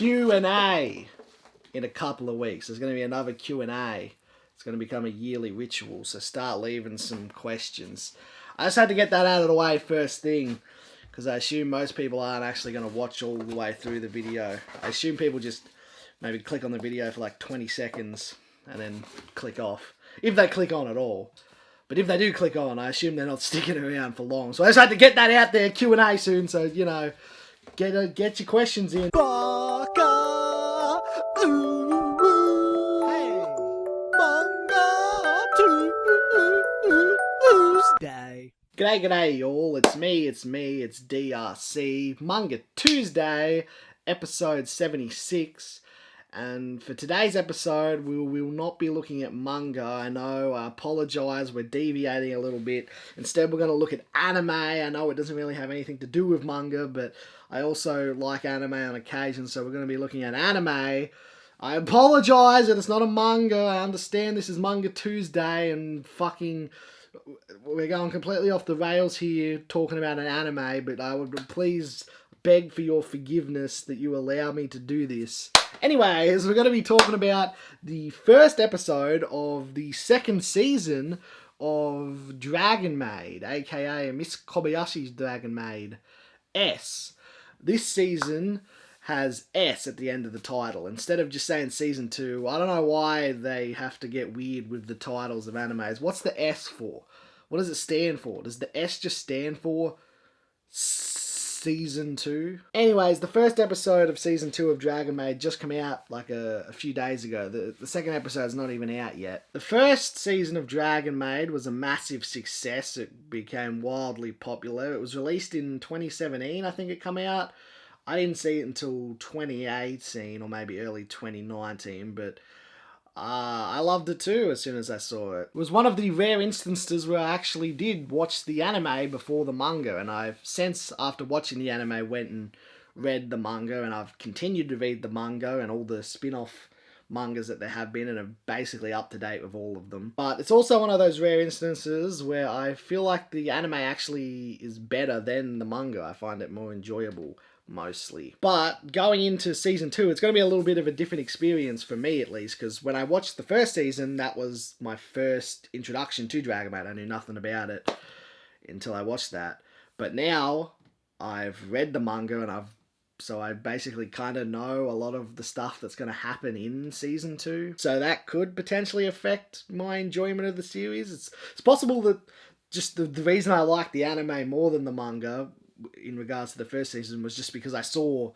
Q&A in a couple of weeks. There's going to be another Q&A. It's going to become a yearly ritual, so start leaving some questions. I just had to get that out of the way first thing, because I assume most people aren't actually going to watch all the way through the video. I assume people just maybe click on the video for like 20 seconds and then click off, if they click on at all. But if they do click on, I assume they're not sticking around for long. So I just had to get that out there, Q&A soon, so, you know, get your questions in. Baka, ooh, hey, Manga Tuesday. G'day y'all, it's me, it's DRC. Manga Tuesday, episode 76. And for today's episode, we will not be looking at manga. I know, I apologise, we're deviating a little bit. Instead, we're going to look at anime. I know it doesn't really have anything to do with manga, but I also like anime on occasion, so we're going to be looking at anime. I apologise that it's not a manga. I understand this is Manga Tuesday, and fucking... we're going completely off the rails here talking about an anime, but I would please beg for your forgiveness that you allow me to do this. Anyways, we're going to be talking about the first episode of the second season of Dragon Maid, aka Miss Kobayashi's Dragon Maid S. This season has S at the end of the title. Instead of just saying season 2, I don't know why they have to get weird with the titles of animes. What's the S for? What does it stand for? Does the S just stand for season 2? Anyways, the first episode of season 2 of Dragon Maid just came out like a few days ago. The second episode's not even out yet. The first season of Dragon Maid was a massive success. It became wildly popular. It was released in 2017, I think it came out. I didn't see it until 2018 or maybe early 2019, but I loved it too as soon as I saw it. It was one of the rare instances where I actually did watch the anime before the manga, and I've since, after watching the anime, went and read the manga, and I've continued to read the manga and all the spin-off mangas that there have been, and are basically up to date with all of them. But it's also one of those rare instances where I feel like the anime actually is better than the manga. I find it more enjoyable mostly. But going into season 2, it's going to be a little bit of a different experience for me, at least, because when I watched the first season, that was my first introduction to Dragon Maid. I knew nothing about it until I watched that. But now I've read the manga, and so I basically kind of know a lot of the stuff that's going to happen in season 2. So that could potentially affect my enjoyment of the series. It's possible that just the reason I like the anime more than the manga in regards to the first season was just because I saw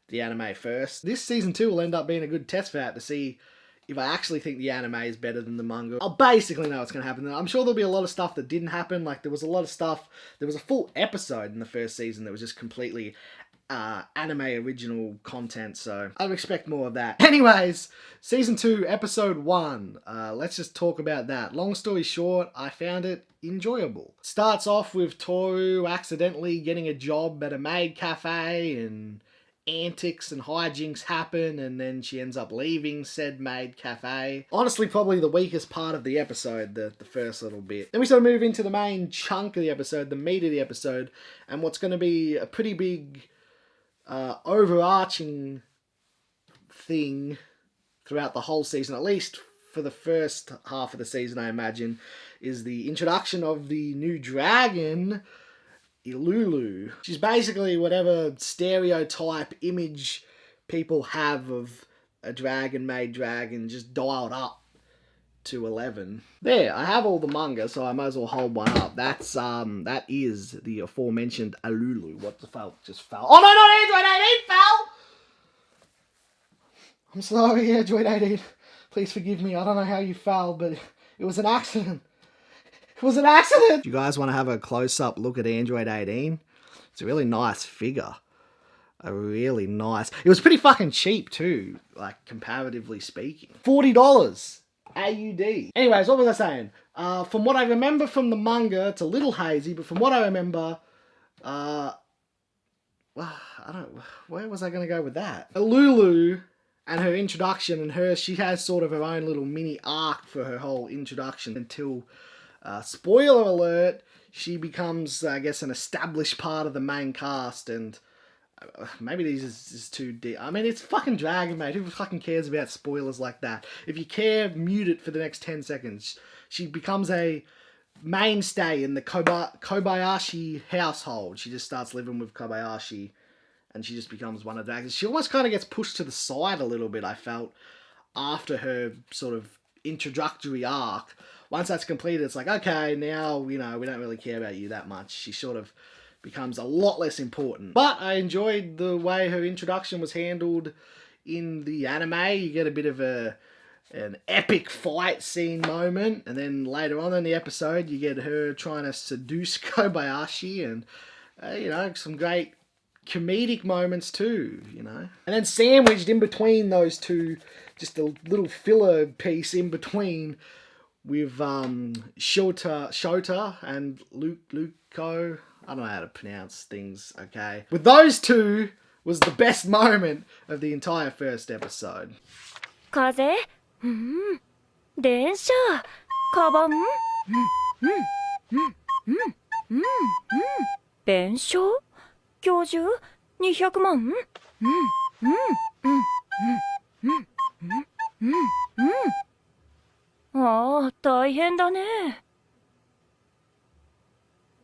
the anime first. This season 2 will end up being a good test for that to see if I actually think the anime is better than the manga. I'll basically know what's going to happen. I'm sure there'll be a lot of stuff that didn't happen. Like, there was a lot of stuff... There was a full episode in the first season that was just completely anime original content, so I would expect more of that. Anyways, season 2, episode 1. Let's just talk about that. Long story short, I found it enjoyable. Starts off with Toru accidentally getting a job at a maid cafe, and antics and hijinks happen, and then she ends up leaving said maid cafe. Honestly, probably the weakest part of the episode, the first little bit. Then we sort of move into the main chunk of the episode, the meat of the episode, and what's going to be a pretty big overarching thing throughout the whole season, at least for the first half of the season, I imagine, is the introduction of the new dragon, Ilulu. She's basically whatever stereotype image people have of a Dragon Maid dragon, just dialed up to 11. There, I have all the manga, so I might as well hold one up. That is the aforementioned Ilulu. What the fuck just fell? Oh no, not Android 18 fell! I'm sorry, Android 18. Please forgive me. I don't know how you fell, but it was an accident. It was an accident! Do you guys want to have a close-up look at Android 18? It's a really nice figure. A really nice... It was pretty fucking cheap too, like, comparatively speaking. $40. AUD. Anyways, what was I saying? From what I remember from the manga, it's a little hazy, but from what I remember, well, I don't... Where was I going to go with that? Lulu and her introduction, and she has sort of her own little mini arc for her whole introduction until, spoiler alert, she becomes, I guess, an established part of the main cast, and maybe these is too deep. I mean, it's fucking Dragon Maid. Who fucking cares about spoilers like that? If you care, mute it for the next 10 seconds. She becomes a mainstay in the Kobayashi household. She just starts living with Kobayashi, and she just becomes one of the dragons. She almost kind of gets pushed to the side a little bit, I felt, after her sort of introductory arc. Once that's completed, it's like, okay, now, you know, we don't really care about you that much. She sort of becomes a lot less important. But I enjoyed the way her introduction was handled in the anime. You get a bit of an epic fight scene moment, and then later on in the episode, you get her trying to seduce Kobayashi, and, you know, some great comedic moments too, you know. And then sandwiched in between those two, just a little filler piece in between, with Shota and Luko. I don't know how to pronounce things, okay? With those two was the best moment of the entire first episode. 風電車カバン弁償教授200万ああ、大変だね。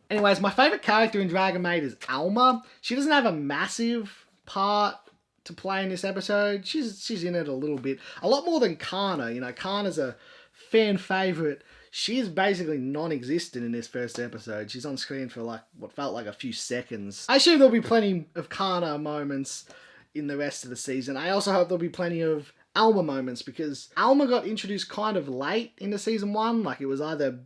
Anyways, my favourite character in Dragon Maid is Alma. She doesn't have a massive part to play in this episode. She's in it a little bit. A lot more than Kana. You know, Kana's a fan favourite. She's basically non-existent in this first episode. She's on screen for like what felt like a few seconds. I assume there'll be plenty of Kana moments in the rest of the season. I also hope there'll be plenty of Alma moments, because Alma got introduced kind of late into season 1. Like, it was either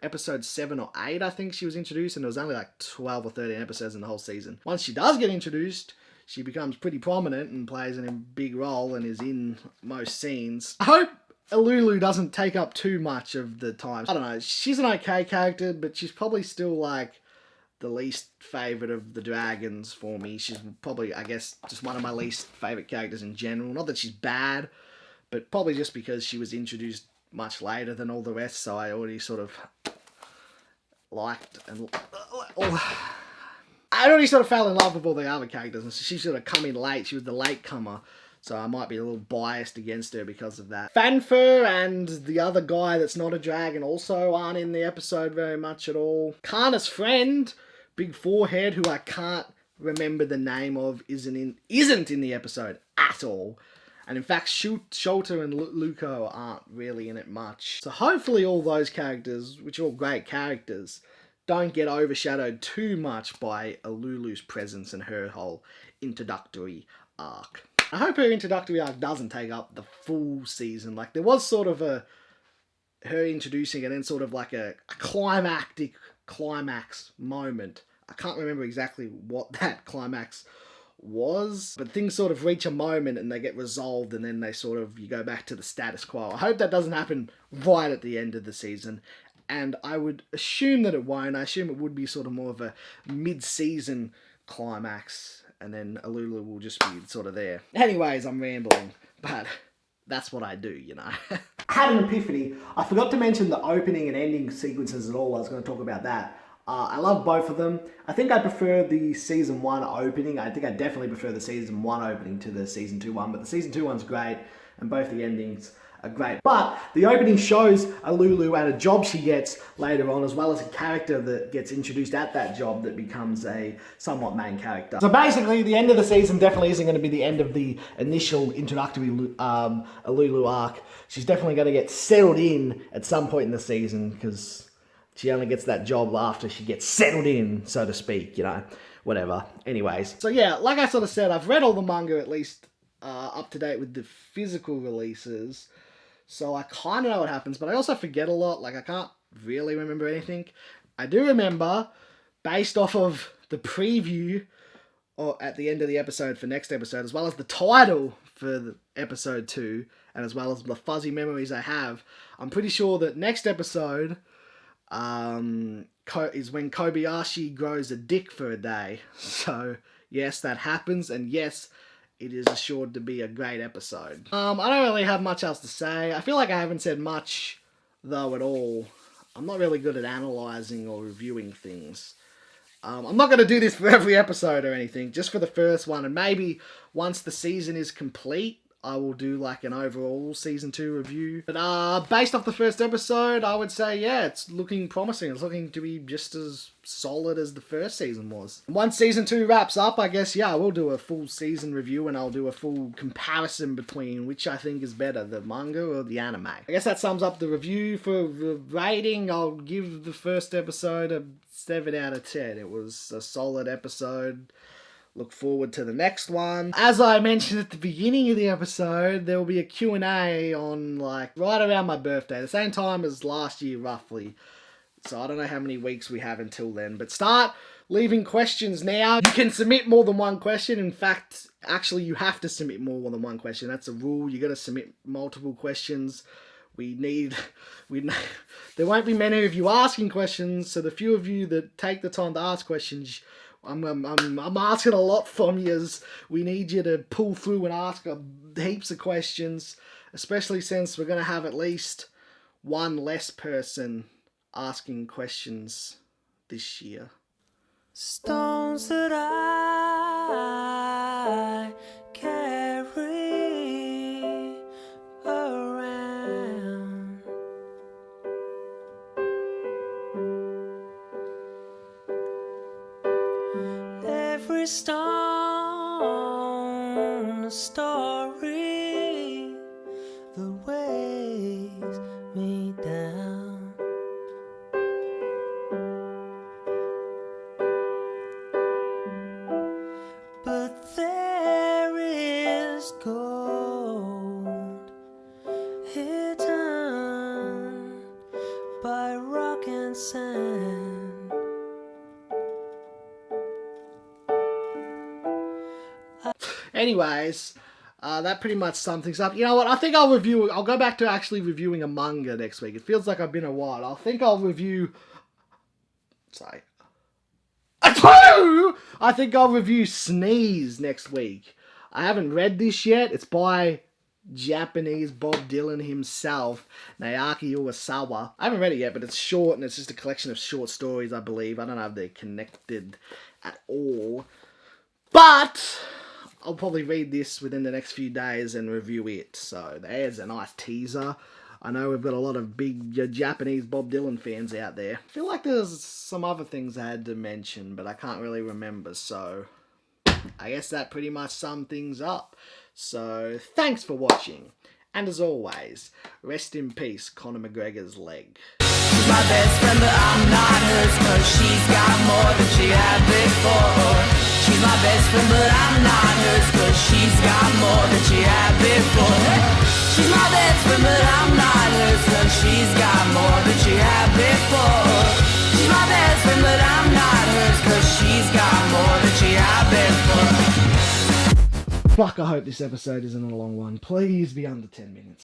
episode 7 or 8, I think she was introduced, and there was only like 12 or 13 episodes in the whole season. Once she does get introduced, she becomes pretty prominent and plays a big role and is in most scenes. I hope Alulu doesn't take up too much of the time. I don't know, she's an okay character, but she's probably still like the least favourite of the dragons for me. She's probably, I guess, just one of my least favourite characters in general. Not that she's bad, but probably just because she was introduced much later than all the rest, so I already sort of liked and I already sort of fell in love with all the other characters, and she sort of come in late. She was the latecomer, so I might be a little biased against her because of that. Fanfur and the other guy that's not a dragon also aren't in the episode very much at all. Kana's friend, Big Forehead, who I can't remember the name of, isn't in the episode at all. And in fact, Shota and Luko aren't really in it much. So hopefully all those characters, which are all great characters, don't get overshadowed too much by Alulu's presence and her whole introductory arc. I hope her introductory arc doesn't take up the full season. Like, there was sort of her introducing and then sort of like a climactic climax moment. I can't remember exactly what that climax was, but things sort of reach a moment and they get resolved, and then you go back to the status quo. I hope that doesn't happen right at the end of the season, and I would assume that it won't. I assume it would be sort of more of a mid-season climax, and then Alulu will just be sort of there. Anyways, I'm rambling, but that's what I do, you know. I had an epiphany. I forgot to mention the opening and ending sequences at all. I was going to talk about that. I love both of them. I think I prefer the season 1 opening. I think I definitely prefer the season 1 opening to the season 2 one, but the season 2 one's great, and both the endings are great. But the opening shows Alulu and a job she gets later on, as well as a character that gets introduced at that job that becomes a somewhat main character. So basically, the end of the season definitely isn't going to be the end of the initial introductory Alulu arc. She's definitely going to get settled in at some point in the season, because she only gets that job after she gets settled in, so to speak, you know, whatever. Anyways, so yeah, like I sort of said, I've read all the manga at least up to date with the physical releases, so I kind of know what happens, but I also forget a lot. Like, I can't really remember anything. I do remember, based off of the preview or at the end of the episode for next episode, as well as the title for the episode 2, and as well as the fuzzy memories I have, I'm pretty sure that next episode is when Kobayashi grows a dick for a day. So yes, that happens, and yes, it is assured to be a great episode. I don't really have much else to say. I feel like I haven't said much though at all. I'm not really good at analysing or reviewing things. I'm not going to do this for every episode or anything, just for the first one. And maybe once the season is complete, I will do like an overall season 2 review. But based off the first episode, I would say, yeah, it's looking promising. It's looking to be just as solid as the first season was. Once season 2 wraps up, I guess, yeah, I will do a full season review and I'll do a full comparison between which I think is better, the manga or the anime. I guess that sums up the review. For the rating, I'll give the first episode a 7 out of 10. It was a solid episode. Look forward to the next one. As I mentioned at the beginning of the episode, there will be a Q&A on like right around my birthday, the same time as last year roughly. So I don't know how many weeks we have until then, but start leaving questions now. You can submit more than one question. In fact, actually you have to submit more than one question. That's a rule. You got to submit multiple questions. There won't be many of you asking questions, so the few of you that take the time to ask questions, I'm asking a lot from you. As we need you to pull through and ask heaps of questions, especially since we're going to have at least one less person asking questions this year. Stones that I carry around, every stone a story that weighs me down. But there is gold hidden by rock and sand. Anyways, that pretty much sums things up. You know what? I think I'll go back to actually reviewing a manga next week. It feels like I've been a while. I think I'll review Sneeze next week. I haven't read this yet. It's by Japanese Bob Dylan himself, Naoki Urasawa. I haven't read it yet, but it's short and it's just a collection of short stories, I believe. I don't know if they're connected at all. But I'll probably read this within the next few days and review it. So there's a nice teaser. I know we've got a lot of big Japanese Bob Dylan fans out there. I feel like there's some other things I had to mention, but I can't really remember. So I guess that pretty much sums things up. So thanks for watching. And as always, rest in peace, Conor McGregor's leg. She's my best friend, but I'm not hers, 'cause she's got more than she had before. She's my best friend, but I'm not hers, 'cause she's got more than she had before. She's my best friend, but I'm not hers, 'cause she's got more than she had before. She's my best friend, but I'm not hers, 'cause she's got more than she had before. Fuck, I hope this episode isn't a long one. Please be under 10 minutes.